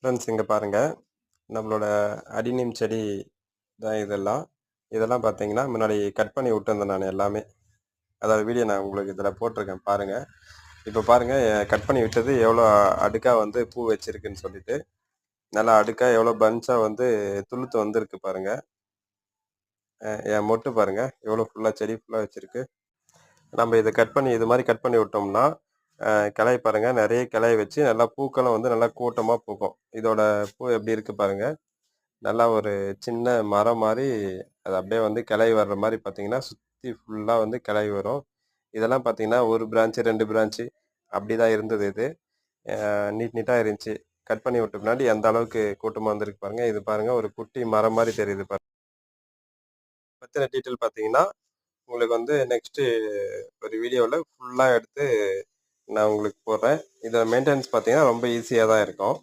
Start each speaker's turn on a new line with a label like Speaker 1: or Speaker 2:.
Speaker 1: Friends இங்கே பாருங்கள், நம்மளோட அடிநீம் செடி தான் இதெல்லாம். இதெல்லாம் பார்த்தீங்கன்னா முன்னாடி கட் பண்ணி விட்டுருந்தேன் நான் எல்லாமே. அதாவது வீடியோ நான் உங்களுக்கு இதில் போட்டிருக்கேன் பாருங்கள். இப்போ பாருங்கள் கட் பண்ணி விட்டது எவ்வளோ அடுக்காக வந்து பூ வச்சிருக்குன்னு சொல்லிட்டு. நல்லா அடுக்காக எவ்வளோ பஞ்சாக வந்து துளுத்து வந்திருக்கு பாருங்கள். என் மொட்டு பாருங்கள் எவ்வளோ ஃபுல்லாக செடி ஃபுல்லாக வச்சுருக்கு. நம்ம இதை கட் பண்ணி இது மாதிரி கட் பண்ணி விட்டோம்னா கிளை பாருங்கள் நிறைய கிளை வச்சு நல்லா பூக்களும் வந்து நல்லா கூட்டமாக பூக்கும். இதோட பூ எப்படி இருக்குது பாருங்கள். நல்லா ஒரு சின்ன மரம் மாதிரி அது அப்படியே வந்து கிளை வர்ற மாதிரி பார்த்தீங்கன்னா சுற்றி ஃபுல்லாக வந்து கிளை வரும். இதெல்லாம் பார்த்தீங்கன்னா ஒரு பிரான்ச்சு 2 பிரான்ச்சு அப்படி தான் இருந்தது. இது நீட் நீட்டாக இருந்துச்சு. கட் பண்ணி விட்ட பின்னாடி எந்த அளவுக்கு கூட்டமாக வந்திருக்கு பாருங்கள். இது பாருங்கள் ஒரு குட்டி மரம் மாதிரி தெரியுது பாருங்க. பற்றின டீட்டெயில் பார்த்தீங்கன்னா உங்களுக்கு வந்து நெக்ஸ்ட்டு ஒரு வீடியோவில் ஃபுல்லாக எடுத்து நான் உங்களுக்கு போடுறேன். இதில் மெயின்டெனன்ஸ் பார்த்தீங்கன்னா ரொம்ப ஈஸியாக தான் இருக்கும்.